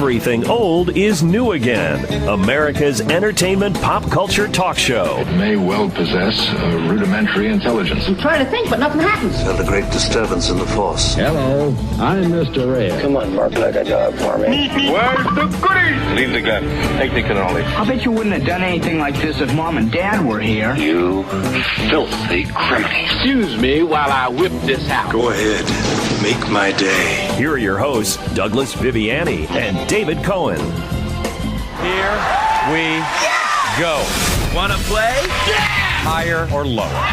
Everything old is new again. America's entertainment pop culture talk show. It may well possess a rudimentary intelligence. I'm trying to think, but nothing happens. Felt a great disturbance in the force. Hello, I'm Mr. Red. Come on, Mark, like a job for me. Where's the goodies? Leave the gun. Take the cannoli. I bet you wouldn't have done anything like this if Mom and Dad were here. You filthy criminal. Excuse me while I whip this out. Go ahead. Make my day. Here are your hosts, Douglas Viviani and David Cohen. Here we go. Want to play? Yeah! Higher or lower?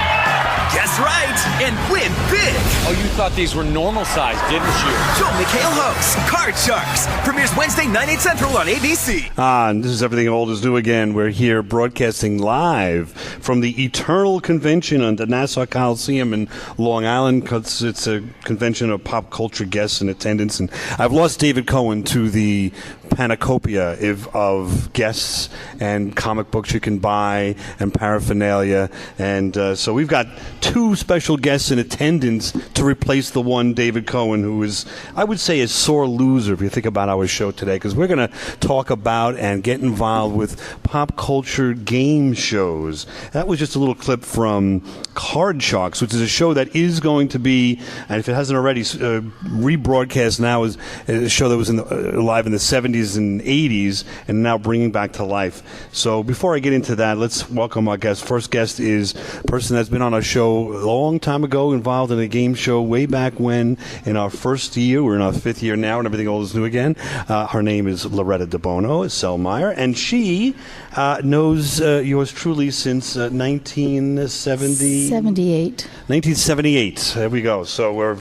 Guess right and win big. Oh, you thought these were normal size, didn't you? Joel McHale hosts Card Sharks. Premieres Wednesday, 9, 8 Central on ABC. And this is Everything Old is New Again. We're here broadcasting live from the Eternal Convention on the Nassau Coliseum in Long Island, because it's a convention of pop culture guests in attendance. And I've lost David Cohen to the panacopia of guests and comic books you can buy and paraphernalia. And so we've got two special guests in attendance to replace the one David Cohen, who is, I would say, a sore loser if you think about our show today, because we're going to talk about and get involved with pop culture game shows. That was just a little clip from Card Sharks, which is a show that is going to be, and if it hasn't already, rebroadcast now, is a show that was live in the 70s and 80s and now bringing back to life. So before I get into that, let's welcome our guest. First guest is a person that's been on our show a long time ago, involved in a game show way back when, in our first year. We're in our fifth year now, and Everything Old is New Again. Her name is Loretta DeBono, Selmayr, and she knows yours truly since 1978. 1978. There we go. So we're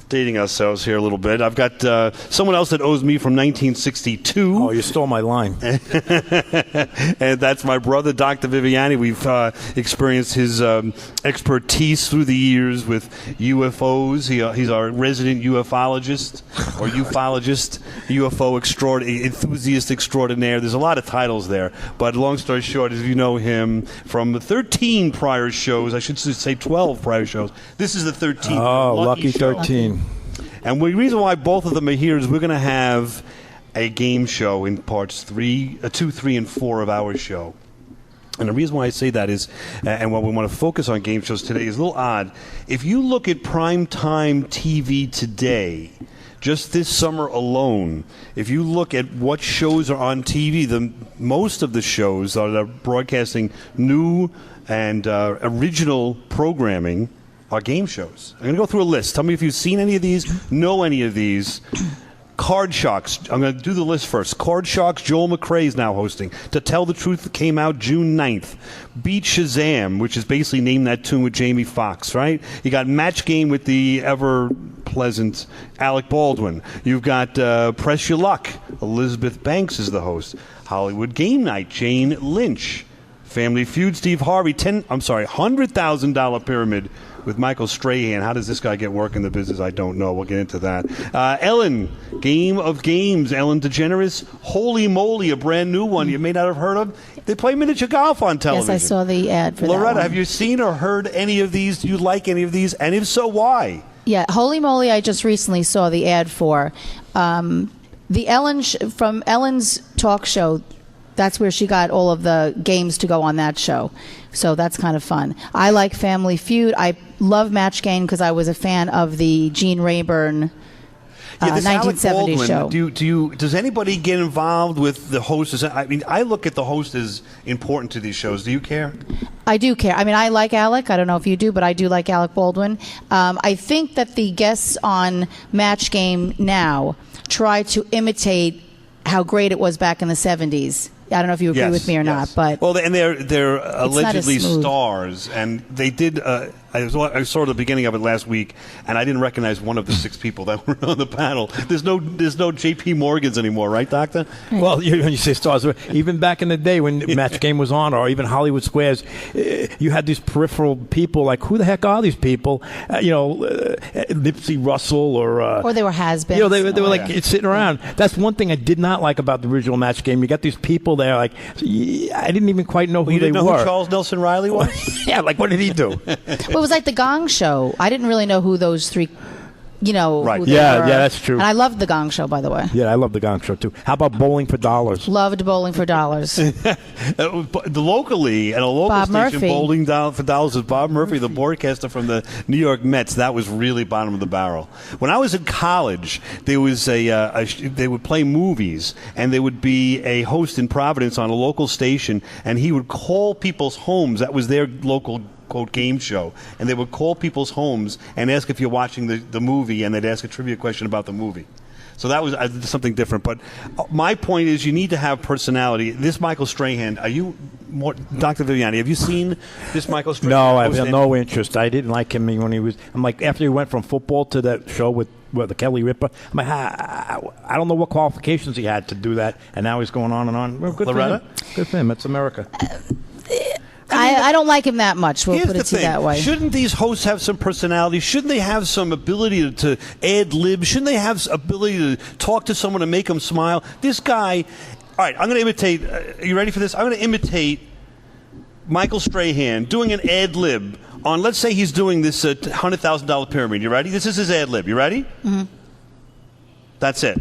dating ourselves here a little bit. I've got someone else that owes me from 1962. Oh, you stole my line. And that's my brother, Dr. Viviani. We've experienced his expertise through the years with UFOs. He's our resident ufologist or ufologist, UFO enthusiast extraordinaire. There's a lot of titles there. But long story short, as you know him from 13 prior shows, I should say 12 prior shows. This is the 13th. Oh, lucky 13. And the reason why both of them are here is we're going to have a game show in parts 2, 3, and 4 of our show. And the reason why I say that is, and what we want to focus on game shows today, is a little odd. If you look at primetime TV today, just this summer alone, if you look at what shows are on TV, most of the shows that are broadcasting new and original programming are game shows. I'm going to go through a list. Tell me if you've seen any of these, know any of these. Card Sharks. I'm going to do the list first. Card Sharks, Joel McCrea is now hosting. To Tell the Truth came out June 9th. Beat Shazam, which is basically named that tune with Jamie Foxx, right? You got Match Game with the ever-pleasant Alec Baldwin. You've got Press Your Luck. Elizabeth Banks is the host. Hollywood Game Night, Jane Lynch. Family Feud, Steve Harvey. $100,000 Pyramid with Michael Strahan. How does this guy get work in the business? I don't know. We'll get into that. Ellen, Game of Games. Ellen DeGeneres. Holy Moly, a brand new one you may not have heard of. They play miniature golf on television. Yes, I saw the ad for that. Loretta, have you seen or heard any of these? Do you like any of these? And if so, why? Yeah, Holy Moly, I just recently saw the ad for. The Ellen from Ellen's talk show. That's where she got all of the games to go on that show. So that's kind of fun. I like Family Feud. I love Match Game because I was a fan of the Gene Rayburn 1970s show. Does anybody get involved with the host? I mean, I look at the host as important to these shows. Do you care? I do care. I mean, I like Alec. I don't know if you do, but I do like Alec Baldwin. I think that the guests on Match Game now try to imitate how great it was back in the 70s. I don't know if you agree with me or not, but and they're allegedly stars, and they did. I saw the beginning of it last week, and I didn't recognize one of the 6 people that were on the panel. There's no J.P. Morgans anymore, right, Doctor? Right. Well, when you say stars, even back in the day when Match Game was on, or even Hollywood Squares, you had these peripheral people like, who the heck are these people? Nipsey Russell or they were has-beens. They were like sitting around. That's one thing I did not like about the original Match Game. You got these people there, like I didn't even quite know who you they didn't were. know who Charles Nelson Riley was? Yeah, like what did he do? Well, it was like the Gong Show. I didn't really know who those 3 you know, Right. who they Yeah, were. yeah, that's true. And I loved the Gong Show, by the way. Yeah, I love the Gong Show too. How about Bowling for Dollars? Loved Bowling for Dollars. Locally, at a local Bob station, Murphy. Bowling for Dollars is Bob Murphy, the broadcaster from the New York Mets. That was really bottom of the barrel. When I was in college, there was they would play movies, and there would be a host in Providence on a local station, and he would call people's homes. That was their local quote game show, and they would call people's homes and ask if you're watching the movie, and they'd ask a trivia question about the movie. So that was something different. But my point is, you need to have personality. This Michael Strahan, are you more, Dr. Viviani? Have you seen this Michael Strahan? No, I have no interest. I didn't like him when he was. I'm like, after he went from football to that show with the Kelly Ripa. I'm like, I don't know what qualifications he had to do that, and now he's going on and on. Well, good Loretta? for him. Good for him. It's America. I don't like him that much. We'll put it to you that way. Shouldn't these hosts have some personality? Shouldn't they have some ability to ad lib? Shouldn't they have ability to talk to someone and make them smile? This guy, all right, I'm going to imitate. Are you ready for this? I'm going to imitate Michael Strahan doing an ad lib on, let's say he's doing this $100,000 pyramid. You ready? This is his ad lib. You ready? Mm-hmm. That's it.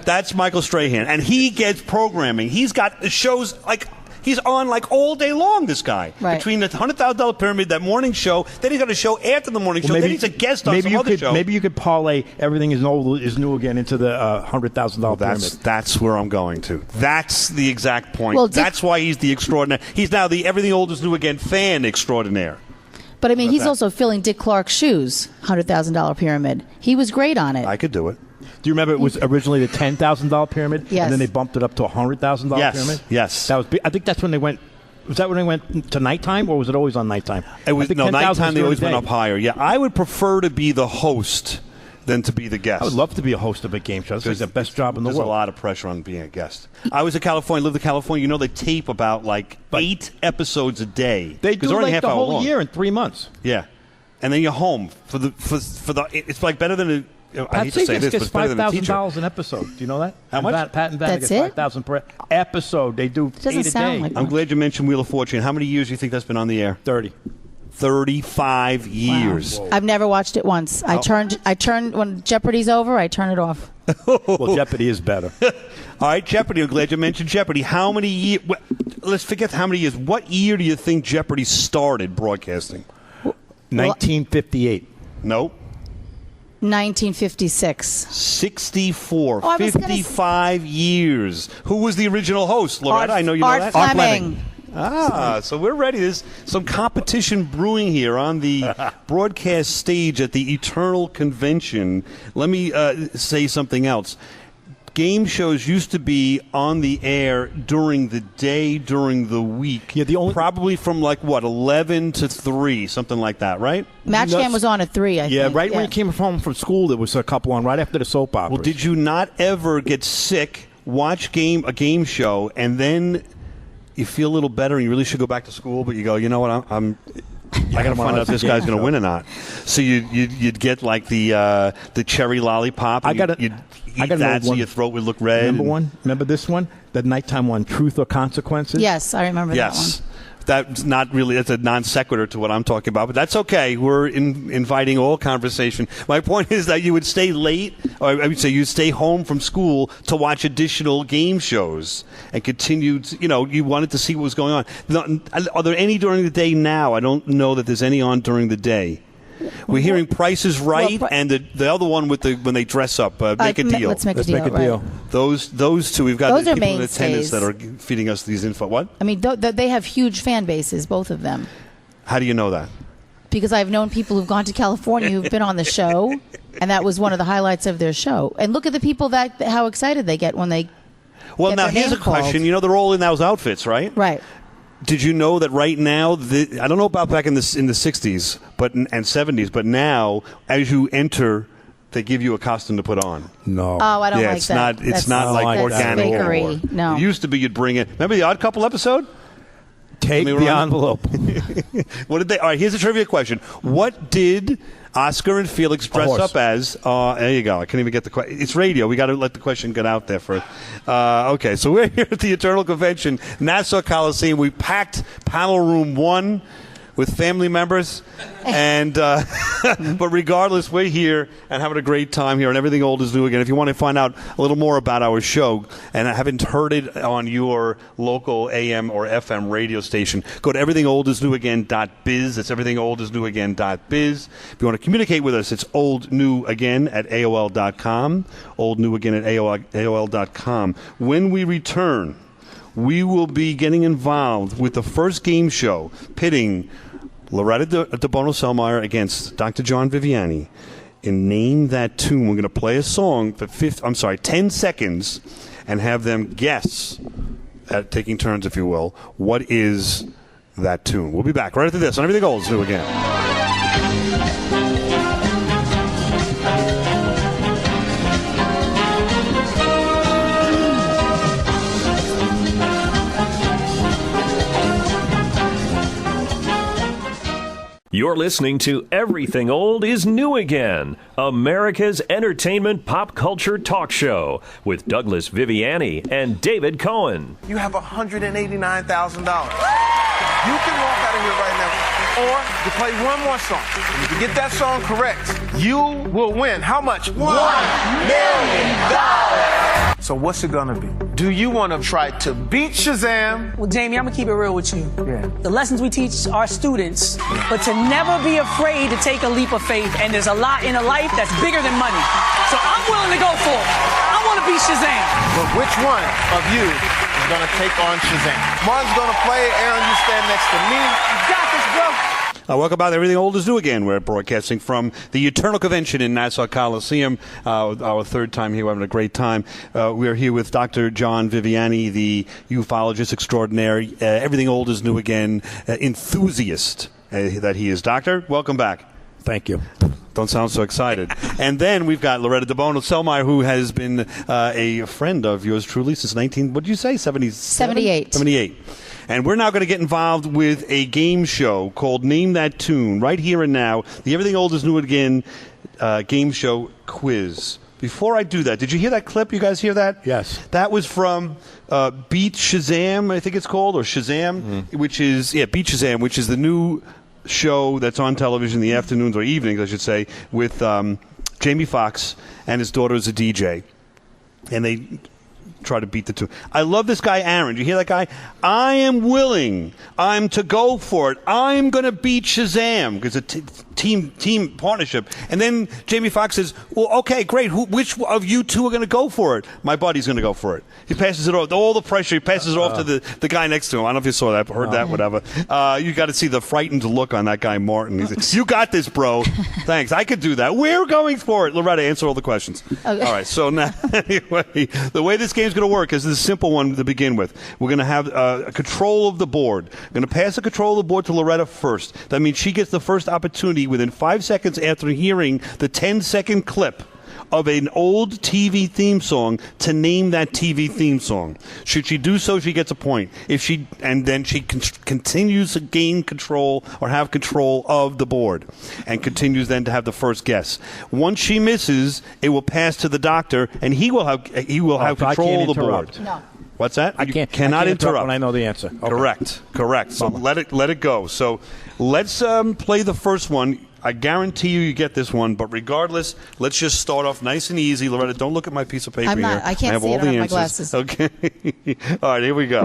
That's Michael Strahan. And he gets programming. He's got shows like... He's on like all day long, this guy. Right. Between the $100,000 pyramid, that morning show, then he's got a show after the morning show, then he's a guest on some other show. Maybe you could parlay Everything is New Again into the $100,000 pyramid. That's where I'm going to. That's the exact point. Well, that's why he's the extraordinary. He's now the Everything Old is New Again fan extraordinaire. But I mean, he's also filling Dick Clark's shoes, $100,000 pyramid. He was great on it. I could do it. Do you remember it was originally the $10,000 pyramid? Yes. And then they bumped it up to a $100,000 pyramid? Yes. That was. I think that's when they went. Was that when they went to nighttime, or was it always on nighttime? It was, no, nighttime they always went up higher. Yeah, I would prefer to be the host than to be the guest. I would love to be a host of a game show. It's like the best job in the world. There's a lot of pressure on being a guest. I was in California, lived in California. You know, they tape about like 8 episodes a day. They do they're only like half the hour whole long. year in 3 months. Yeah, and then you're home for the. It's like better than a. I hate to say this, but it's better than a teacher. $5,000 an episode. Do you know that? How much? Pat and Vanna That's get it? $5,000 per episode. They do Doesn't 8 a day. sound like I'm glad you mentioned Wheel of Fortune. How many years do you think that's been on the air? 30. 35 years. I've never watched it once. I turned when Jeopardy's over. I turn it off. Well, Jeopardy is better. All right, Jeopardy. I'm glad you mentioned Jeopardy. How many years? Let's forget how many years. What year do you think Jeopardy started broadcasting? 1958. Nope. 1956. 64. Oh, I was gonna 55 years. Who was the original host, Loretta? I know you know Art that. Fleming. So we're ready. There's some competition brewing here on the broadcast stage at the Eternal Convention. Let me say something else. Game shows used to be on the air during the day, during the week. Yeah, probably from like what, 11 to 3, something like that, right? Match Game was on at 3. I think. Right when you came home from school, there was a couple on right after the soap opera. Well, did you not ever get sick, watch a game show, and then you feel a little better and you really should go back to school, but you go, you know what, I got to find out if this guy's going to win or not. So you'd get like the cherry lollipop. You'd eat that so your throat would look red. Remember this one? The nighttime one, Truth or Consequences? Yes, I remember that one. That's not really, that's a non sequitur to what I'm talking about, but that's okay. We're inviting all conversation. My point is that you would stay late, or I would say you'd stay home from school to watch additional game shows and continue to, you wanted to see what was going on. Are there any during the day now? I don't know that there's any on during the day. We're hearing Price is Right, and the other one with when they dress up, Make a Deal. Let's make a deal. Those two, we've got Those people are in attendance that are feeding us these info. What? I mean, they have huge fan bases, both of them. How do you know that? Because I've known people who've gone to California who've been on the show, and that was one of the highlights of their show. And look at the people how excited they get when they. Well, get now their here's a name called. question. They're all in those outfits, right? Right. Did you know that right now, I don't know about back in the 60s and 70s, but now as you enter, they give you a costume to put on. No. Oh, I don't like it's that. It's not like organic fakery. anymore. No. It used to be you'd bring it. Remember the Odd Couple episode? Take the envelope. What did they? All right, here's a trivia question. What did Oscar and Felix dress up as? There you go. I can't even get the question. It's radio. We got to let the question get out there first. Okay, so we're here at the Eternal Convention, Nassau Coliseum. We packed panel room 1 with family members. And but regardless, we're here and having a great time here, and everything old is new again. If you want to find out a little more about our show and haven't heard it on your local AM or FM radio station, go to everythingoldsnewagain.biz. That's everythingoldsnewagain.biz. If you want to communicate with us, it's oldnewagain@AOL.com. oldnewagain@AOL.com. When we return, we will be getting involved with the first game show pitting Loretta DeBono-Sellmeyer against Dr. John Viviani in Name That Tune. We're going to play a song for 10 seconds and have them guess, taking turns if you will, what is that tune. We'll be back right after this on Everything Old is New Again. You're listening to Everything Old is New Again, America's entertainment pop culture talk show with Douglas Viviani and David Cohen. You have $189,000. You can walk out of here right now, or you play one more song. And if you get that song correct, you will win. How much? $1 million. So what's it gonna be? Do you want to try to beat Shazam? Well, Jamie, I'm gonna keep it real with you. Yeah. The lessons we teach our students, but to never be afraid to take a leap of faith. And there's a lot in a life that's bigger than money. So I'm willing to go for it. I want to beat Shazam. But which one of you is gonna take on Shazam? Martin's gonna play. Aaron, you stand next to me. You got this, bro. Welcome back to Everything Old is New Again. We're broadcasting from the Eternal Convention in Nassau Coliseum. Our third time here. We're having a great time. We're here with Dr. John Viviani, the ufologist extraordinaire, Everything Old is New Again enthusiast that he is. Doctor, welcome back. Thank you. Don't sound so excited. And then we've got Loretta DeBono-Sellmeyer, who has been a friend of yours truly since 78. 78. And we're now going to get involved with a game show called Name That Tune, right here and now. The Everything Old is New Again game show quiz. Before I do that, did you hear that clip? You guys hear that? Yes. That was from Beat Shazam, I think it's called, or Shazam, which is Beat Shazam, which is the new show that's on television in the afternoons or evenings, I should say, with Jamie Foxx and his daughter is a DJ. And they try to beat the two. I love this guy, Aaron. Do you hear that guy? I am willing. I'm to go for it. I'm going to beat Shazam because it's a team partnership. And then Jamie Foxx says, well, okay, great. Which of you two are going to go for it? My buddy's going to go for it. He passes it off. All the pressure, he passes it off to the guy next to him. I don't know if you saw that, heard that, whatever. You got to see the frightened look on that guy, Martin. He's like, you got this, bro. Thanks. I could do that. We're going for it. Loretta, answer all the questions. Okay. All right. So now, anyway, the way this game's going to work is this simple one to begin with. We're going to have control of the board. We're going to pass the control of the board to Loretta first. That means she gets the first opportunity within 5 seconds after hearing the 10-second clip of an old TV theme song to name that TV theme song. Should she do so, she gets a point. Then she continues to gain control or have control of the board and continues then to have the first guess. Once she misses, it will pass to the doctor and he will have control of the board. No. What's that? I cannot interrupt when I know the answer. Okay. Correct. So let it go. So let's play the first one. I guarantee you get this one, but regardless, let's just start off nice and easy. Loretta, don't look at my piece of paper I'm not. here. I can't have see all it. I the don't have my answers. glasses. Okay. All right, here we go.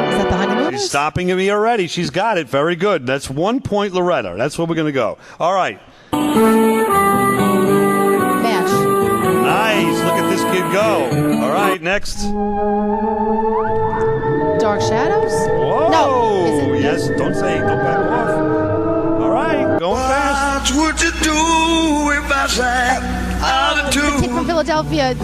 Is that the honeymooners? She's stopping at me already. She's got it. Very good. That's 1 point, Loretta. That's where we're going to go. All right. MASH. Nice. Look at this kid go. All right, next. Dark Shadows? Whoa. No. Is it? Yes. Don't back off. All right. Going fast. What would you do if I sang out of The kid from tune? Philadelphia.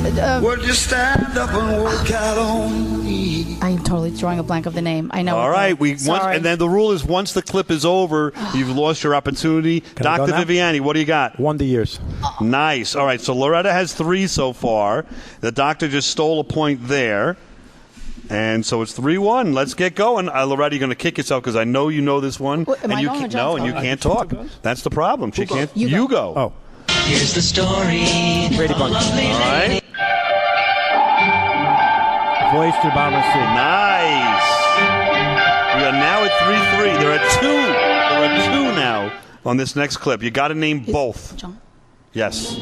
Would you stand up and work out on me? I am totally drawing a blank of the name. I know. All right. Sorry. And then the rule is once the clip is over, you've lost your opportunity. Can I go Dr. now? Viviani, what do you got? Wonder Years. Nice. All right. So Loretta has 3 so far. The doctor just stole a point there. And so it's 3-1. Let's get going. Loretta, you're going to kick yourself because I know you know this one. Well, am I going or John's and you going? can't talk. That's the problem. She can't. You go. Oh. Here's the story. Brady Bunch. All right. Voyage to the Bottom of the Sea. Nice. We are now at 3-3. There are two now on this next clip. You got to name both. John? Yes.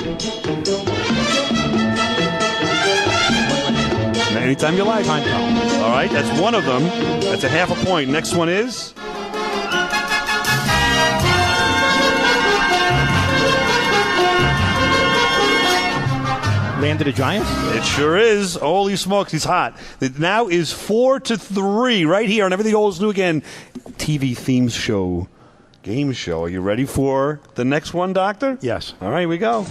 Anytime you like. All right, that's one of them. That's a half a point. Next one is? Land of the Giants? It sure is. Holy smokes, he's hot. It now is 4-3 right here on Everything Old is New Again. TV themes show, game show. Are you ready for the next one, Doctor? Yes. All right, here we go. The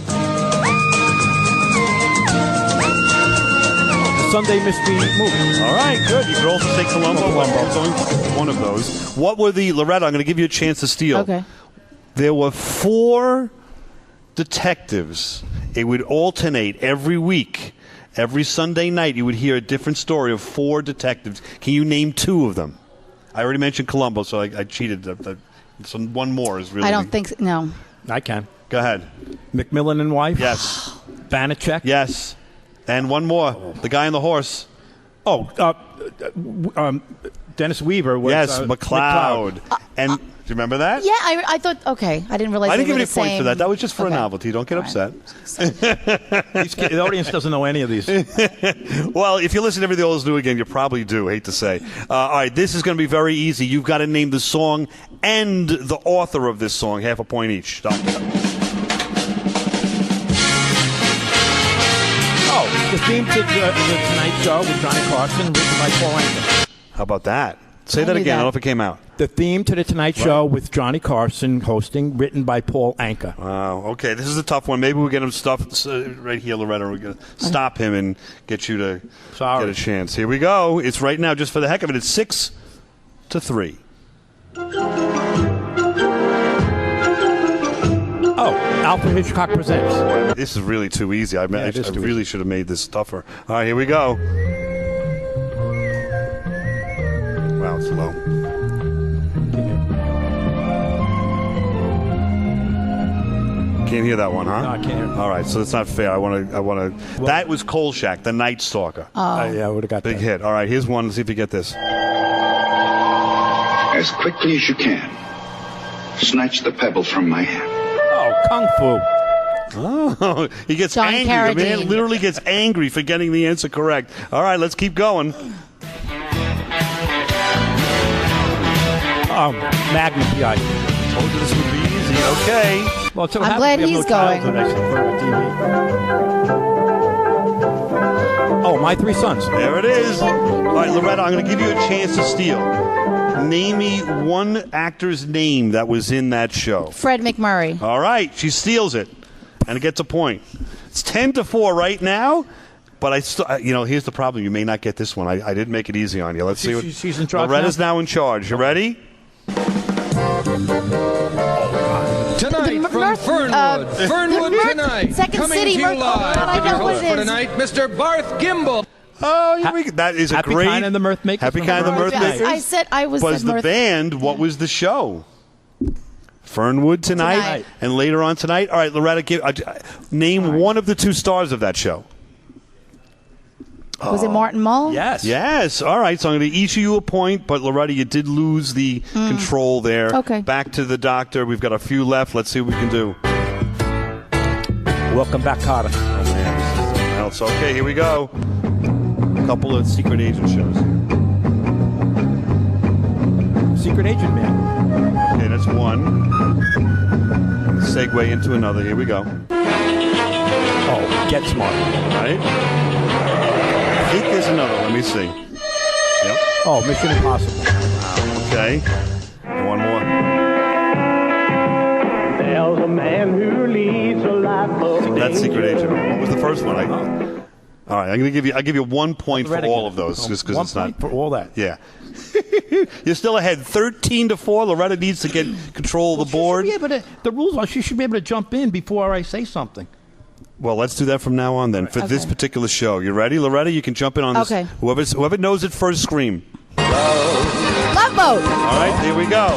Sunday Mystery Movie. All right, good. You could also say Columbo. It's only one of those. What were the, Loretta, I'm going to give you a chance to steal. Okay. There were 4 detectives. It would alternate every week. Every Sunday night, you would hear a different story of 4 detectives. Can you name 2 of them? I already mentioned Columbo, so I cheated. So one more is really... I don't think so. No. I can. Go ahead. McMillan and Wife? Yes. Banachek? Yes. And one more. The guy on the horse. Dennis Weaver was... Yes, McCloud. And... Do you remember that? Yeah, I thought, okay. I didn't realize I didn't they give were any the points same. for that. That was just for Okay. a novelty. Don't get upset. The audience doesn't know any of these. Well, if you listen to Everything Old is New Again, you probably do, hate to say. All right, this is going to be very easy. You've got to name the song and the author of this song. Half a point each. Stop. The theme to the Tonight Show with Johnny Carson, written by Paul Anka. How about that? Say that again. I don't know if it came out. The theme to the Tonight Show with Johnny Carson hosting, written by Paul Anka. Wow. Okay, this is a tough one. Maybe we'll get him stuffed right here, Loretta. We're going to stop him and get you to get a chance. Here we go. It's right now, just for the heck of it. It's 6-3. Oh, Alfred Hitchcock Presents. This is really too easy. I really should have made this tougher. All right, here we go. Wow, it's low. Can't hear that one, huh? No, I can't hear it. All right, so it's not fair. I want to. That was Kolchak, the Night Stalker. Yeah, I would have got Big that. hit. All right, here's one. Let's see if you get this. As quickly as you can, snatch the pebble from my hand. Oh, Kung Fu. Oh, he gets John angry. The man Carradine. literally gets angry for getting the answer correct. All right, let's keep going. Magnum PI. Told you this would be easy. Okay. Well, so I'm glad he's going. Oh, My Three Sons. There it is. All right, Loretta, I'm going to give you a chance to steal. Name me one actor's name that was in that show. Fred McMurray. All right, she steals it, and it gets a point. It's 10-4 right now, but I still, here's the problem. You may not get this one. I didn't make it easy on you. Let's see what. She's in charge. Loretta's now in charge. You ready? Tonight from Fernwood. Fernwood tonight. Second Coming City. to you live I with your know what host it for is. tonight, Mr. Barth Gimbel. Oh, that is a Happy great. Kind and the Mirth Makers. Happy Kind and the Mirth Makers. I said I was Was the Mirth. band? What was the show? Fernwood tonight, and later on tonight. All right, Loretta, name one of the 2 stars of that show. Was it Martin Mull? Yes. Yes. All right. So I'm going to issue you a point, but Loretta, you did lose the control there. Okay. Back to the doctor. We've got a few left. Let's see what we can do. Welcome back, Carter. Oh man, this is something else. Okay, here we go. A couple of secret agent shows. Secret Agent Man. Okay, that's one. Segue into another. Here we go. Oh, Get Smart. All right. I think there's another. Let me see. Yep. Oh, Mission Impossible. Okay. And one more. There's a man who leads a life of That's Secret Agent Man. What was the first one? All right, I'll give you 1 point for all of those, just because it's not for all that. Yeah. You're still ahead, 13-4. Loretta needs to get control of the board. The rules are she should be able to jump in before I say something. Well, let's do that from now on then for this particular show. You ready, Loretta? You can jump in on this. Okay. Whoever knows it first, scream. Love Boat. All right, here we go.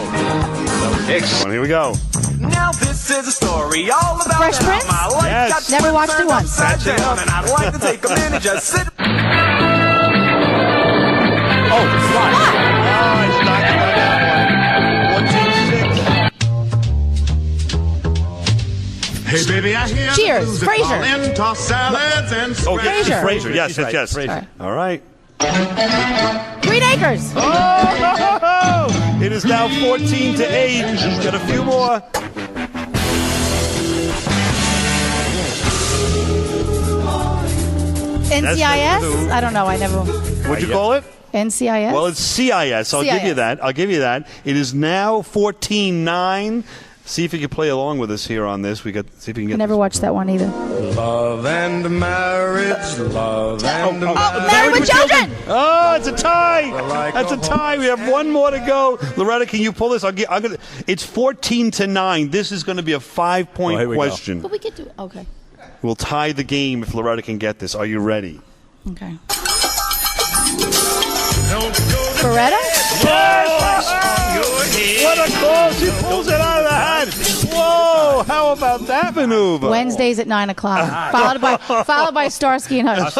Next one, here we go. Now this is a story all about Fresh how Prince? my life Yes. got Never watched it once. upside down, and I'd like to take a minute just sit. Oh, slide. He's knocking by that one. 14-6. Hey, baby, I hear Cheers, the music Frasier. calling, toss salads and Oh, yes, Frasier. Frasier. Yes, She's right, yes. Frasier. All right. 3 Acres. Oh! It is now 14-8. Got a few more. NCIS? I don't know. I never. What'd you call it? NCIS? Well, it's CIS. I'll give you CIS. that. I'll give you that. It is now 14-9. See if you can play along with us here on this. See if you can I get. never watched that one either. Love and marriage, love and Married with Children. Oh, it's a tie. That's a tie. We have one more to go. Loretta, can you pull this? It's 14-9. This is going to be a 5-point here we go. question. But we could do. Okay. We'll tie the game if Loretta can get this. Are you ready? Okay. Beretta? What a call! She pulls it out of the hat. Whoa! How about that maneuver? Wednesdays at 9 o'clock, followed by Starsky and Hutch.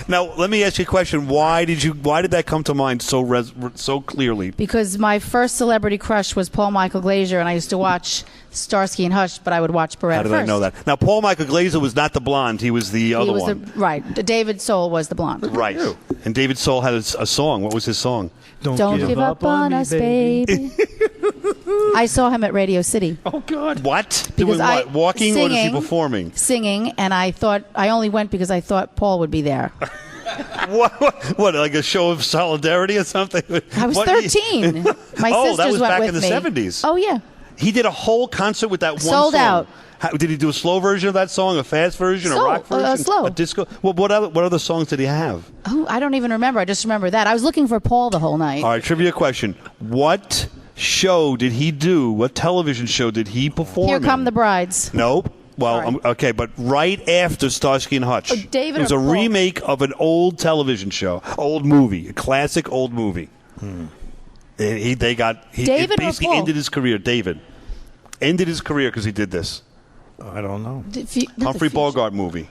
Now, let me ask you a question. Why did that come to mind so clearly? Because my first celebrity crush was Paul Michael Glazier, and I used to watch Starsky and Hutch, but I would watch Beretta How did first. I know that? Now, Paul Michael Glazer was not the blonde. He was the other one. Right. David Soul was the blonde. Right. And David Soul had a song. What was his song? Don't give up on us, baby. I saw him at Radio City. Oh, God. What? Because Doing what? Walking or is he performing? Singing, and I only went because I thought Paul would be there. What, like a show of solidarity or something? I was What 13. My oh, sisters that was went back with in the me. 70s. Oh, yeah. He did a whole concert with that one Sold song. out. Did he do a slow version of that song, a fast version, a rock version, slow. a disco? Well, what other songs did he have? Oh, I don't even remember. I just remember that. I was looking for Paul the whole night. All right, trivia question. What show did he do? What television show did he perform Here Come in? the Brides. Nope. Well, okay, but right after Starsky and Hutch. David it was or a Paul? remake of an old television show, old movie, a classic old movie. He David or basically Paul? ended his career. David ended his career because he did this. I don't know. Humphrey Bogart movie.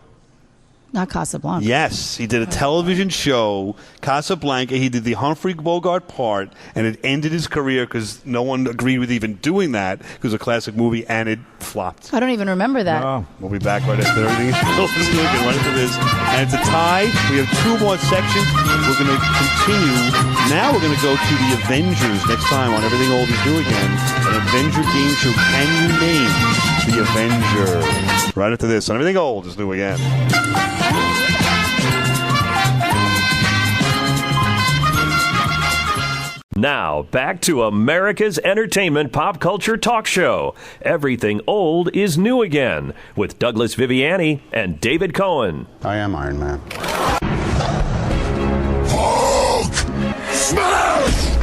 Not Casablanca. Yes, he did a television show, Casablanca. He did the Humphrey Bogart part, and it ended his career because no one agreed with even doing that. It was a classic movie, and it flopped. I don't even remember that. We'll be back right after everything. Right after this, and it's a tie. We have 2 more sections. We're going to continue. Now we're going to go to the Avengers next time on Everything Old is New Again. An Avenger game show. Can you name the Avenger? Right after this on Everything Old is New Again. Now, back to America's entertainment pop culture talk show. Everything old is new again with Douglas Viviani and David Cohen. I am Iron Man. Hulk smash!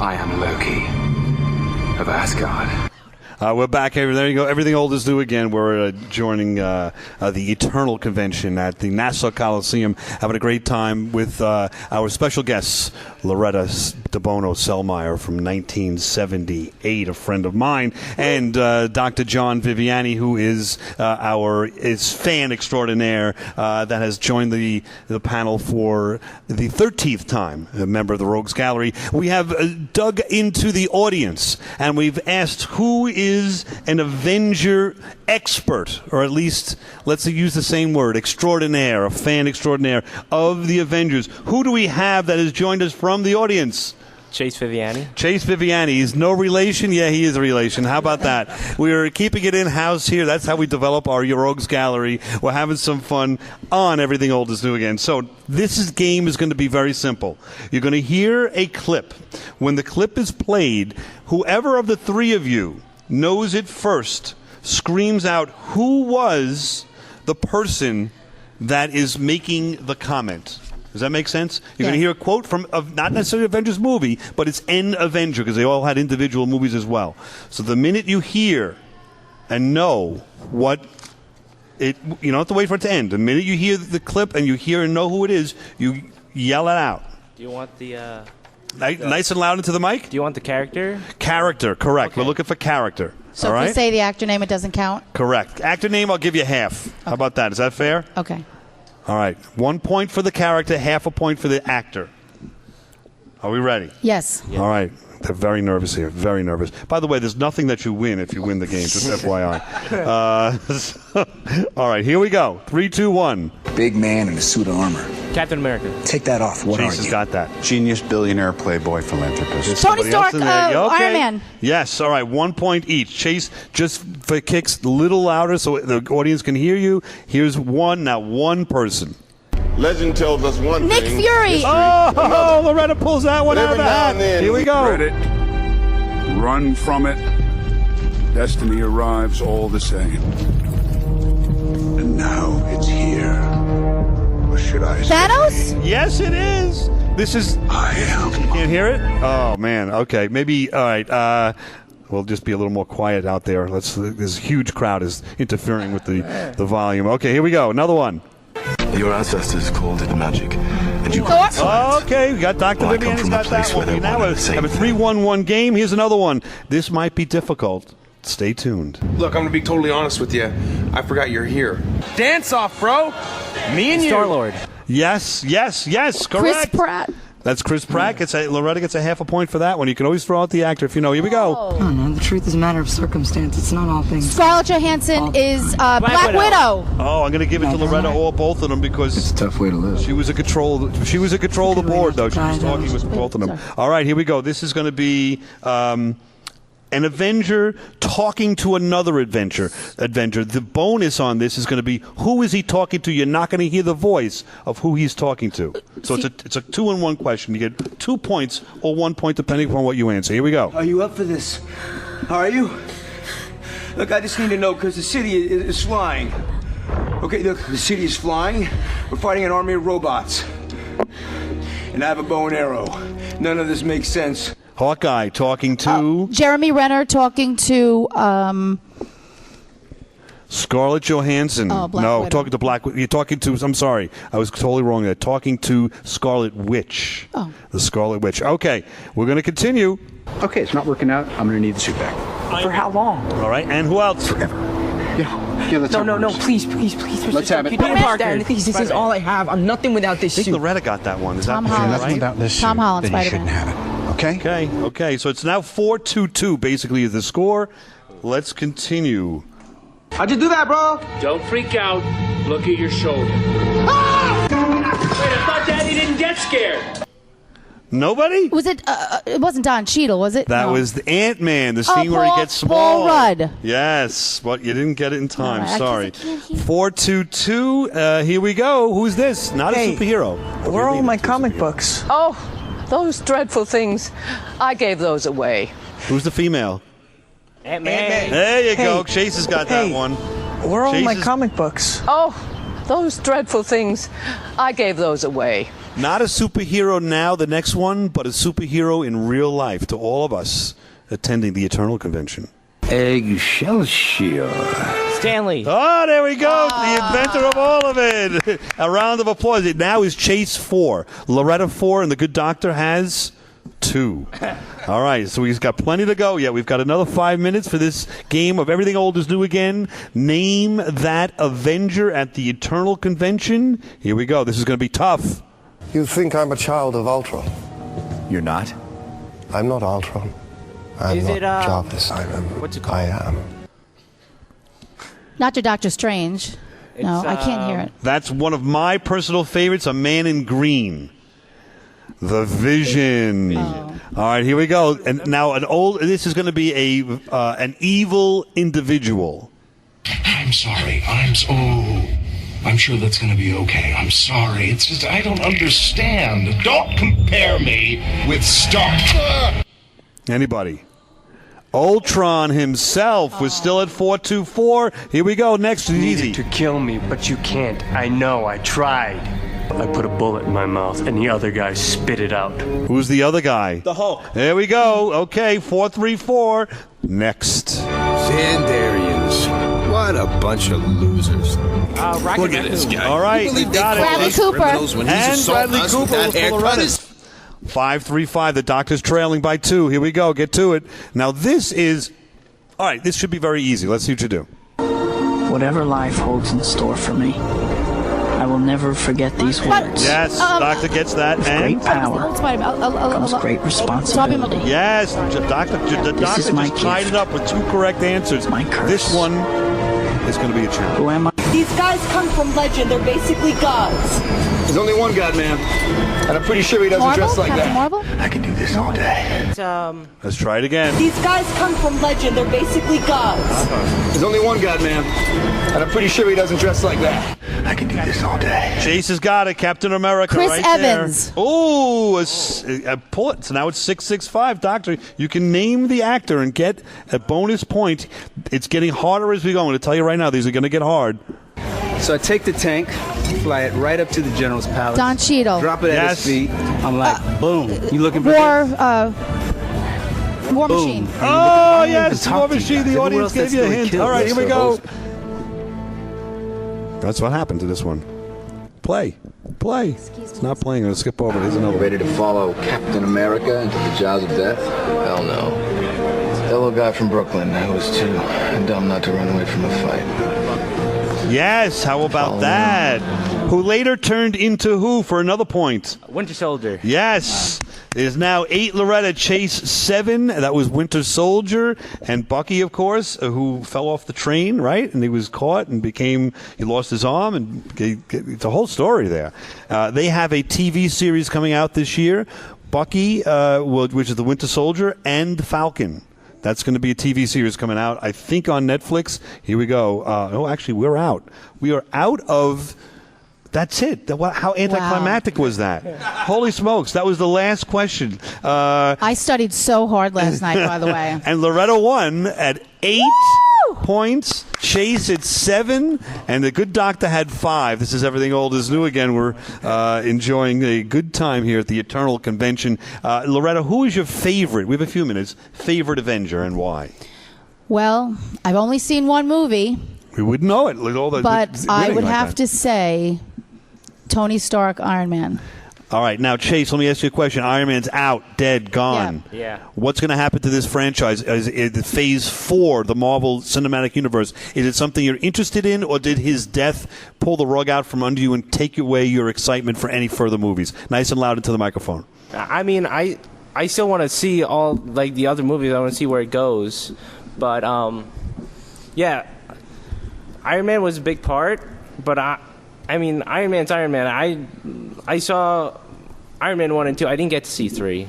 I am Loki of Asgard. We're back. There you go. Everything Old is New Again. We're joining the Eternal Convention at the Nassau Coliseum, having a great time with our special guests, Loretta DeBono Selmeyer from 1978, a friend of mine, and Dr. John Viviani, who is is fan extraordinaire that has joined the panel for the 13th time, a member of the Rogues Gallery. We have dug into the audience, and we've asked who is an Avenger expert, or at least, let's use the same word, extraordinaire, a fan extraordinaire of the Avengers. Who do we have that has joined us from the audience? Chase Viviani. Chase Viviani. He's no relation? Yeah, he is a relation. How about that? We're keeping it in-house here. That's how we develop our Rogues Gallery. We're having some fun on Everything Old is New Again. So this game is going to be very simple. You're going to hear a clip. When the clip is played, whoever of the three of you knows it first screams out who was the person that is making the comment. Does that make sense? You're going to hear a quote from not necessarily Avengers movie, but it's an Avenger because they all had individual movies as well. So the minute you hear and know what it, you don't have to wait for it to end. The minute you hear the clip and you hear and know who it is, you yell it out. Do you want Nice and loud into the mic? Do you want the character? Character, correct. Okay. We're looking for character. So All if right? we say the actor name, it doesn't count? Correct. Actor name, I'll give you half. How about that? Is that fair? Okay. All right. 1 point for the character, half a point for the actor. Are we ready? Yes. All right. They're very nervous here. Very nervous. By the way, there's nothing that you win if you win the game, just FYI. All right. Here we go. 3, 2, 1. Big man in a suit of armor. Captain America. Take that off. What Chase are has you? got that. Genius, billionaire, playboy, philanthropist. Tony Somebody else Stark, in there. You okay? Iron Man. Yes. All right. 1 point each. Chase, just for kicks a little louder so the audience can hear you. Here's one. Now, one person. Legend tells us one Nick thing. Fury. Oh, Loretta pulls that one out of the hat. Here we go. Dread it, run from it. Destiny arrives all the same. And now it's here. Or should I say? Thanos? Yes, it is. This is. I am. You can't hear it? Oh, man. Okay. Maybe. All right. We'll just be a little more quiet out there. This huge crowd is interfering with the volume. Okay, here we go. Another one. Your ancestors called it magic, and you Thor? Okay, we got Dr. Well, I come Vivian's from a got place that where one. they Now wanted we the same have a thing. 3-1-1 game. Here's another one. This might be difficult. Stay tuned. Look, I'm going to be totally honest with you. I forgot you're here. Dance off, bro. Me and you. Star-Lord. Yes, Chris correct. Pratt. That's Chris Pratt. Loretta gets a half a point for that one. You can always throw out the actor if you know. Here we go. I don't know. The truth is a matter of circumstance. It's not all things. Scarlett Johansson is Black Widow. Oh, I'm going to give it to Loretta or both of them because It's a tough way to live. she was a control of the board, though. She was talking with both of them. All right, here we go. This is going to be an Avenger talking to another Avenger. The bonus on this is going to be who is he talking to? You're not going to hear the voice of who he's talking to. So it's a 2-in-1 question. You get 2 points or 1 point depending upon what you answer. Here we go. Are you up for this? Are you? Look, I just need to know because the city is flying. Okay, look, the city is flying. We're fighting an army of robots. And I have a bow and arrow. None of this makes sense. Hawkeye talking to Jeremy Renner talking to Scarlett Johansson. Oh, Black no, Widow. talking to Black. You're talking to. I'm sorry, I was totally wrong there. Talking to Scarlet Witch. Oh. The Scarlet Witch. Okay, we're going to continue. Okay, it's not working out. I'm going to need the suit back. For how long? All right, and who else? Yeah, let's No, please. Let's have it. Peter Parker. Please, this is all I have. I'm nothing without this I think suit. Loretta got that one. Is Tom that Holland. right? Without this Tom suit, Holland, then you Spider-Man. shouldn't have it. Okay? Okay. So it's now 4-2-2. Basically, is the score. Let's continue. How'd you do that, bro? Don't freak out. Look at your shoulder. Ah! Wait, I thought Daddy didn't get scared. Nobody? Was it? It wasn't Don Cheadle, was it? That No. was the Ant-Man, the scene where he gets small. Paul Rudd. Yes, but you didn't get it in time. All right, Sorry. 4-2-2. 4-2-2. Here we go. Who's this? Not a superhero. Where are all my comic books? Oh, those dreadful things. I gave those away. Who's the female? Ant-Man. There you go. Chase has got that one. Where are all my Jesus. comic books? Oh, those dreadful things. I gave those away. Not a superhero now, the next one, but a superhero in real life to all of us attending the Eternal Convention. Eggshell Shield. Stanley. Oh, there we go. The inventor of all of it. A round of applause. It now is Chase 4, Loretta 4, and the good doctor has 2. All right, so we've got plenty to go. Yeah, we've got another 5 minutes for this game of Everything Old is New Again. Name that Avenger at the Eternal Convention. Here we go. This is going to be tough. You think I'm a child of Ultron? You're not? I'm not Ultron. I'm Is not it, Jarvis. what's it called? I am. Not your Doctor Strange. No, I can't hear it. That's one of my personal favorites, A Man in Green. The Vision. All right, here we go. And now this is going to be an evil individual. I'm sorry. I'm sure that's going to be okay. I'm sorry. It's just I don't understand. Don't compare me with Stark. Anybody? Ultron himself was still at 4-2-4. Here we go. Next is easy. To kill me, but you can't. I know. I tried. I put a bullet in my mouth, and the other guy spit it out. Who's the other guy? The Hulk. There we go. Okay, 4-3-4. Next. Xandarians. What a bunch of losers. Look at this guy. All right, you got it. Bradley Cooper. And Bradley Cooper for Loretta. 5-3-5. The doctor's trailing by 2. Here we go. Get to it. Now, this is All right, this should be very easy. Let's see what you do. Whatever life holds in store for me, I will never forget these words. Yes, Doctor gets that. Great power comes great responsibility. Yes, the doctor just tied it up with 2 correct answers. This one is going to be a challenge. Who am I? These guys come from legend. They're basically gods. There's only one God, ma'am. And I'm pretty sure he doesn't dress like that. Marvel? I can do this all day. Let's try it again. These guys come from legend. They're basically gods. There's only one God, ma'am. And I'm pretty sure he doesn't dress like that. I can do this all day. Chase has got it. Captain America Chris right Evans. there. Oh, pull it. So now it's 665. Doctor, you can name the actor and get a bonus point. It's getting harder as we go. I'm going to tell you right now, these are going to get hard. So I take the tank, fly it right up to the General's palace. Don Cheadle. Drop it at his feet. I'm like, boom. You looking for War Machine. Oh, yes, War Machine. The audience gave you a hint. All right, here we go. That's what happened to this one. Play. It's not playing. I'm going to skip over it. Here's another. Ready to follow Captain America into the jaws of death? Hell no. Fellow guy from Brooklyn who was too dumb not to run away from a fight. Yes, how about that? Who later turned into who for another point? Winter Soldier. Yes. It is now 8 Loretta, Chase 7. That was Winter Soldier. And Bucky, of course, who fell off the train, right? And he was caught and he lost his arm. And it's a whole story there. They have a TV series coming out this year. Bucky, which is the Winter Soldier, and Falcon. That's going to be a TV series coming out, I think, on Netflix. Here we go. Actually, we're out. We are out of... That's it. How anticlimactic was that? Holy smokes. That was the last question. I studied so hard last night, by the way. And Loretta won at 8 points. Chase at 7. And the good doctor had 5. This is Everything Old is New again. We're enjoying a good time here at the Eternal Convention. Loretta, who is your favorite? We have a few minutes. Favorite Avenger and why? Well, I've only seen one movie. We wouldn't know it. But I would have to say Tony Stark, Iron Man. All right. Now, Chase, let me ask you a question. Iron Man's out, dead, gone. Yeah. What's going to happen to this franchise? Is it Phase 4, the Marvel Cinematic Universe? Is it something you're interested in, or did his death pull the rug out from under you and take away your excitement for any further movies? Nice and loud into the microphone. I mean, I still want to see all the other movies. I want to see where it goes. But, yeah, Iron Man was a big part, but I mean, Iron Man's Iron Man. I saw Iron Man 1 and 2. I didn't get to see 3.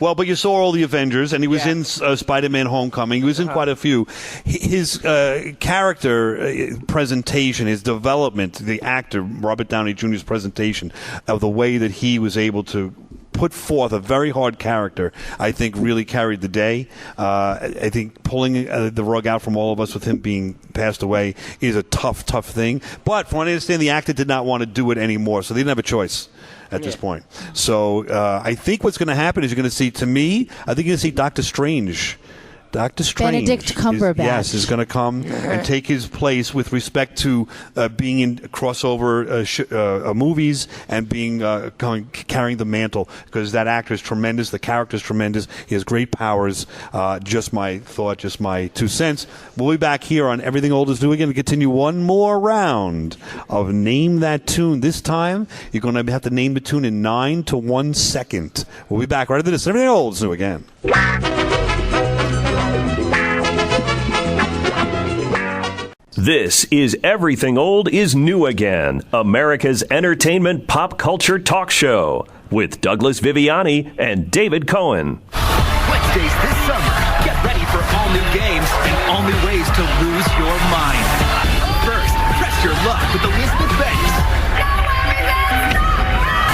Well, but you saw all the Avengers, and he was in Spider-Man Homecoming. He was in quite a few. His character presentation, his development, the actor, Robert Downey Jr.'s presentation of the way that he was able to put forth a very hard character, I think really carried the day. I think pulling the rug out from all of us with him being passed away is a tough thing. But from what I understand, the actor did not want to do it anymore, so they didn't have a choice at this point. So I think what's going to happen is you're going to see, to me, I think you're going to see Doctor Strange. Benedict Cumberbatch is going to come and take his place with respect to being in crossover movies and being carrying the mantle, because that actor is tremendous. The character is tremendous. He has great powers. Just my thought, just my 2 cents. We'll be back here on Everything Old is New again to continue one more round of Name That Tune. This time, you're going to have to name the tune in 9 to 1 second. We'll be back right after this. Everything Old is New again. This is Everything Old is New Again, America's entertainment pop culture talk show with Douglas Viviani and David Cohen. Wednesdays this summer, get ready for all new games and all new ways to lose your mind. First, press your luck with Elizabeth Banks.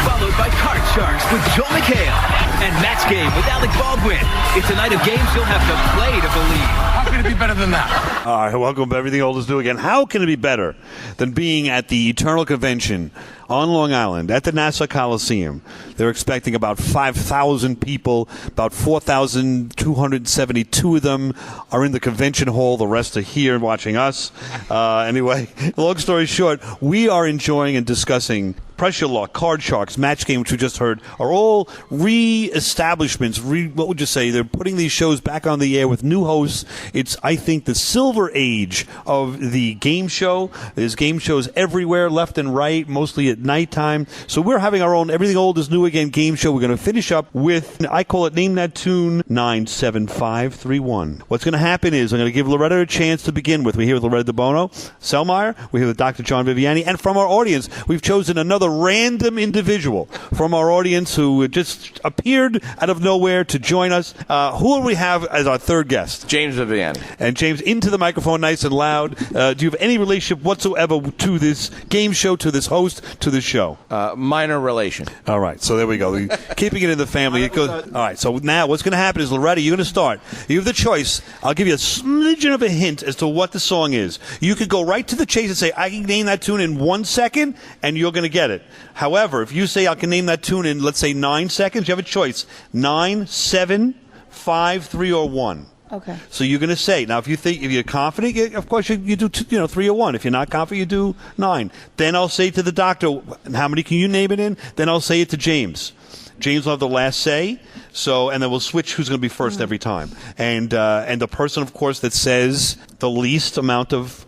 Followed by Card Sharks with Joel McHale. And Match Game with Alec Baldwin. It's a night of games you'll have to play to believe. How can it be better than that? All right, welcome to Everything Old is New again. How can it be better than being at the Eternal Convention on Long Island at the Nassau Coliseum. They're expecting about 5,000 people. About 4,272 of them are in the convention hall. The rest are here watching us. Anyway, long story short, we are enjoying and discussing Pressure Lock, Card Sharks, Match Game, which we just heard, are all re-establishments. What would you say? They're putting these shows back on the air with new hosts. It's, I think, the silver age of the game show. There's game shows everywhere, left and right, mostly at nighttime. So we're having our own Everything Old is New Again game show. We're going to finish up with, I call it Name That Tune 97531. What's going to happen is I'm going to give Loretta a chance to begin with. We're here with Loretta DeBono, Selmayr. We're here with Dr. John Viviani. And from our audience, we've chosen another random individual from our audience who just appeared out of nowhere to join us. Who will we have as our third guest? James Viviani. And James, into the microphone nice and loud. Do you have any relationship whatsoever to this game show, to this host, to this show? Minor relation. All right, so there we go. Keeping it in the family. It goes. All right, so now what's going to happen is, Loretta, you're going to start. You have the choice. I'll give you a smidgen of a hint as to what the song is. You could go right to the chase and say, I can name that tune in 1 second, and you're going to get it. However, if you say I can name that tune in, let's say 9 seconds, you have a choice. 9, 7, 5, 3, or 1. Okay. So you're going to say, now if you're confident, of course you do 3 or 1. If you're not confident, you do 9. Then I'll say to the doctor, how many can you name it in? Then I'll say it to James. James will have the last say. So, and then we'll switch who's going to be first every time. And the person, of course, that says the least amount of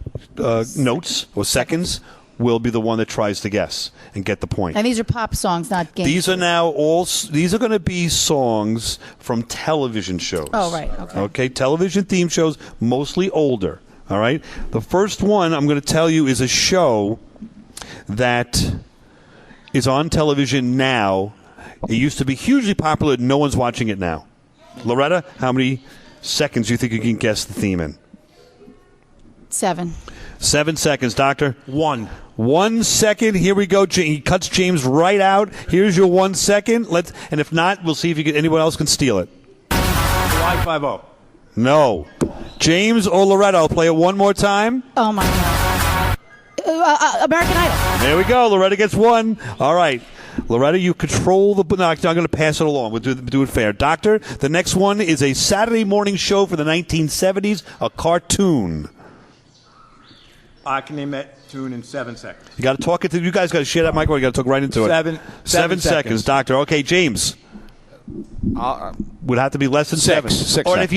notes or seconds will be the one that tries to guess and get the point. And these are pop songs, not games. These are going to be songs from television shows. Oh, right. Okay. Television theme shows, mostly older. All right. The first one I'm going to tell you is a show that is on television now. It used to be hugely popular. No one's watching it now. Loretta, how many seconds do you think you can guess the theme in? 7. 7 seconds, Doctor. 1. 1 second. Here we go. He cuts James right out. Here's your 1 second. And if not, we'll see if anyone else can steal it. Hawaii 5-0. No. James or Loretta, I'll play it one more time. Oh, my God. American Idol. There we go. Loretta gets 1. All right. Loretta, you control the... No, I'm going to pass it along. We'll do it fair. Doctor, the next one is a Saturday morning show for the 1970s, a cartoon. I can name that tune in 7 seconds. You got to talk it. You guys got to share that microphone. You got to talk right into it. 7 seconds, Doctor. Okay, James. Would have to be less than 7. 6 or seconds. if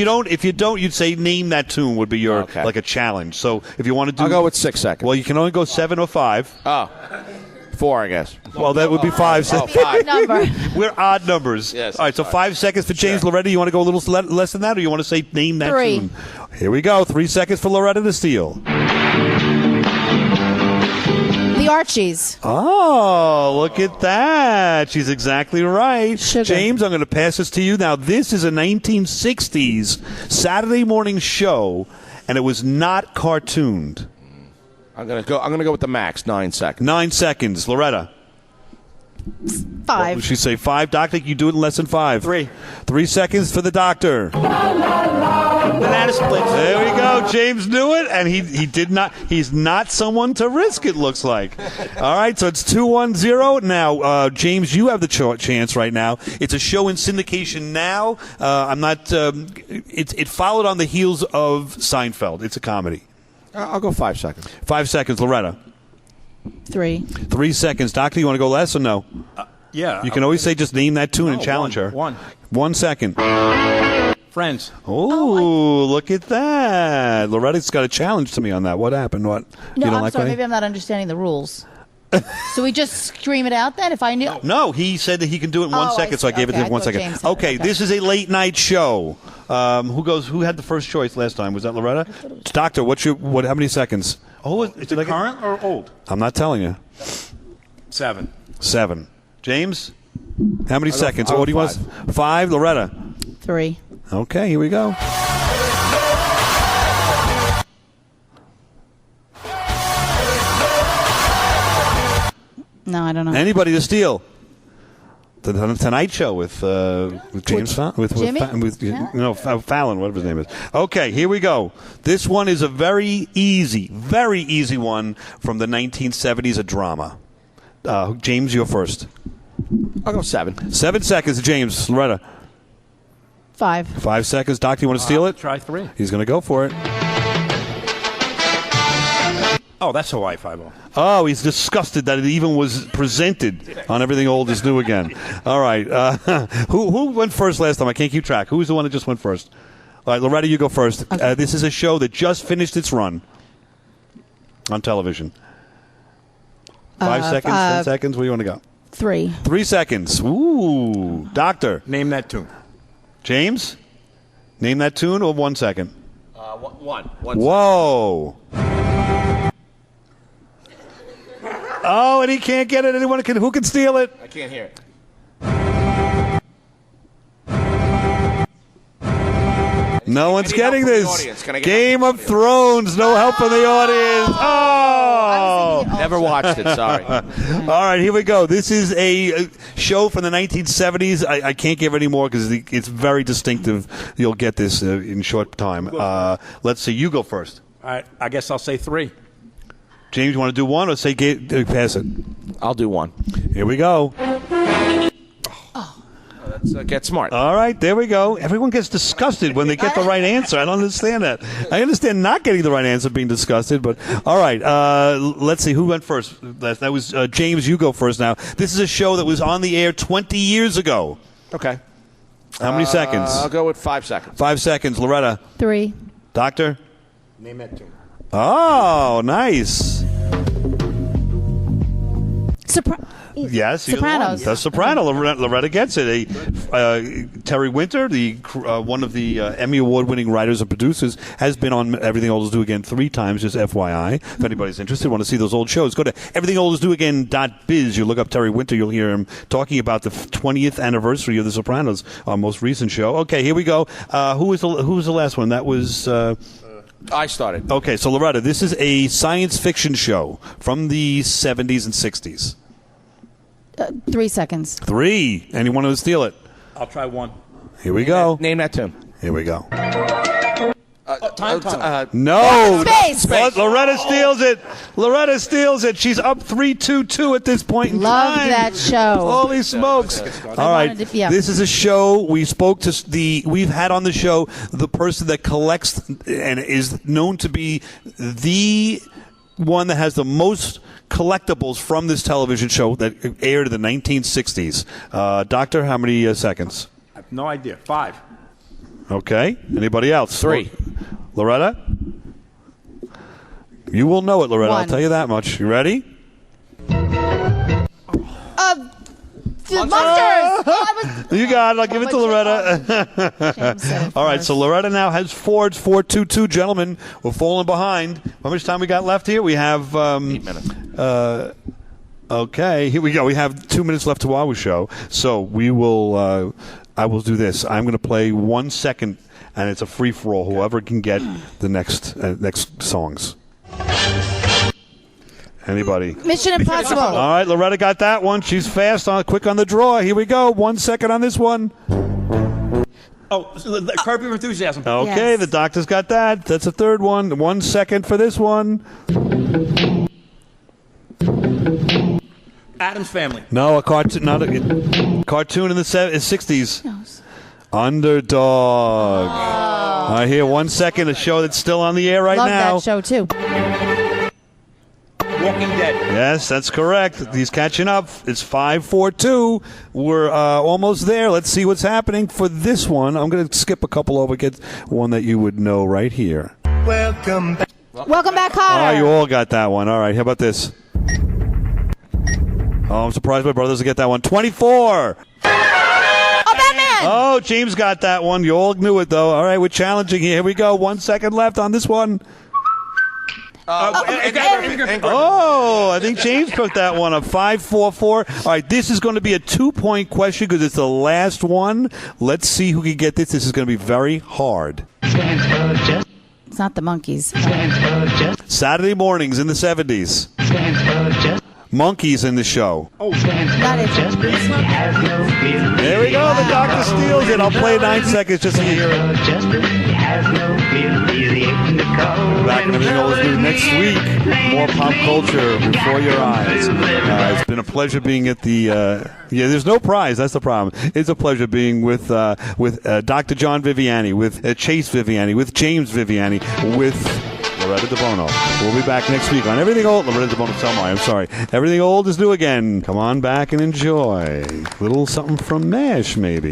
you don't, you'd say name that tune would be your like a challenge. So if you want to do, I'll go with 6 seconds. Well, you can only go 7 or 5. Oh, 4, I guess. Well, that would be 5. Oh, 5. Number. We're odd numbers. Yes, all right, so 5 seconds for James. Sure. Loretta, you want to go a little less than that, or you want to say name that 3. tune? Here we go. 3 seconds for Loretta to steal. The Archies. Oh, look at that. She's exactly right. Sugar. James, I'm going to pass this to you. Now, this is a 1960s Saturday morning show, and it was not cartooned. I'm gonna go with the max, 9 seconds. 9 seconds. Loretta. 5. What would she say? 5. Doctor, you do it in less than 5. 3. 3 seconds for the doctor. Banana splits. There we go. James knew it, and he did not. He's not someone to risk, it looks like. All right, so it's 2-1-0. Now, James, you have the chance right now. It's a show in syndication now. I'm not. It followed on the heels of Seinfeld. It's a comedy. I'll go 5 seconds. 5 seconds, Loretta. 3. 3 seconds. Doctor, you want to go less or no? Yeah. You can always say just name that tune and challenge her. 1. 1 second. Friends. Oh, look at that. Loretta's got a challenge to me on that. What happened? What? No, you don't I'm like sorry. what Maybe I'm not understanding the rules. So we just scream it out then? If I knew. No, he said that he can do it in 1 second, so I gave it to him 1 second. Okay, this is a late night show. Who had the first choice last time? Was that Loretta? Doctor, how many seconds? Oh, Is it current or old? I'm not telling you. 7. 7. James? How many seconds? I'll What do you go want? 5. Loretta? 3. Okay, here we go. No, I don't know. Anybody to steal? The Tonight Show with James Fallon. Jimmy? Fallon, whatever his name is. Okay, here we go. This one is a very easy one from the 1970s, a drama. James, you're first. I'll go 7. 7 seconds, James. Loretta. 5. 5 seconds. Doctor, you want to steal it? Try 3. He's going to go for it. Oh, that's Hawaii Five-0. Oh, he's disgusted that it even was presented on Everything Old is New Again. All right. Who went first last time? I can't keep track. Who's the one that just went first? All right, Loretta, you go first. Okay. This is a show that just finished its run on television. 5 seconds, 10 seconds. Where do you want to go? 3. 3 seconds. Ooh. Doctor. Name that tune. James? Name that tune or 1 second? 1. Whoa. Oh, and he can't get it. Anyone who can steal it? I can't hear it. No one's Any help getting from the this. audience? Can I get Game help of from the audience? Thrones. No help from the audience. Oh. Never watched it, sorry. All right, here we go. This is a show from the 1970s. I can't give any more because it's very distinctive. You'll get this in short time. Let's see. You go first. All right, I guess I'll say 3. James, you want to do 1 or say pass it? I'll do 1. Here we go. Let's get smart. All right, there we go. Everyone gets disgusted when they get the right answer. I don't understand that. I understand not getting the right answer being disgusted, but all right. Let's see. Who went first? That was James. You go first now. This is a show that was on the air 20 years ago. Okay. How many seconds? I'll go with 5 seconds. 5 seconds. Loretta. 3. Doctor? Name that tune. Oh, nice. Yes, you're the one. Sopranos. The Soprano. Loretta gets it. Terry Winter, one of the Emmy Award-winning writers and producers, has been on Everything Old is New Again 3 times, just FYI. If anybody's interested, want to see those old shows, go to everythingoldisnewagain.biz. You look up Terry Winter, you'll hear him talking about the 20th anniversary of The Sopranos, our most recent show. Okay, here we go. Who was the last one? That was... I started. Okay, so Loretta, this is a science fiction show from the 70s and 60s. 3 seconds. 3. Anyone who steal it? I'll try 1. Here we go. Name that tune. Here we go. Time. No. Space. Loretta steals it. Loretta steals it. She's up 3-2-2 at this point in Loved time. that show. Holy smokes. All right. This is a show we've had on the show the person that collects and is known to be the one that has the most collectibles from this television show that aired in the 1960s. Doctor, how many seconds? I have no idea. 5. Okay. Anybody else? 3. Loretta? You will know it, Loretta. 1. I'll tell you that much. You ready? Monsters! You got it. I'll give it to Loretta. All right, so Loretta now has 4. It's 4-2-2. Gentlemen, we're falling behind. How much time we got left here? We have 8 minutes. Okay, here we go. We have 2 minutes left to our show. So we will I will do this. I'm going to play 1 second, and it's a free-for-all. Whoever can get the next songs. Anybody? Mission Impossible. All right, Loretta got that one. She's fast, quick on the draw. Here we go. 1 second on this one. Oh, Curb Your Enthusiasm. Okay, Yes. The doctor's got that. That's a third one. 1 second for this one. Addams Family. No, a cartoon. Not a cartoon in the 60s. Underdog. I hear 1 second. A show that's still on the air right Love now. that show, too. Walking Dead. Yes, that's correct. He's catching up. It's 5-4-2. We're almost there. Let's see what's happening for this one. I'm going to skip a couple over, get one that you would know right here. Welcome back, Kotter. Oh, you all got that one. All right, how about this? Oh, I'm surprised my brothers will get that one. 24. Batman. Oh, James got that one. You all knew it, though. All right, we're challenging here. Here we go. 1 second left on this one. Oh, I think James took that one up. 5-4-4. All right, this is going to be a 2-point question because it's the last one. Let's see who can get this. This is going to be very hard. It's not the Monkees. Saturday mornings in the 70s. Monkeys in the show. Not it. There we go. The doctor steals it. I'll play 9 seconds just so you hear it. Back in Everything Old is New next week. More pop culture before your eyes. It's been a pleasure being at the. There's no prize. That's the problem. It's a pleasure being with Dr. John Viviani, with Chase Viviani, with James Viviani, with Loretta DeBono. We'll be back next week on Everything Old. Loretta DeBono, I'm sorry. Everything Old is New again. Come on back and enjoy. A little something from MASH, maybe.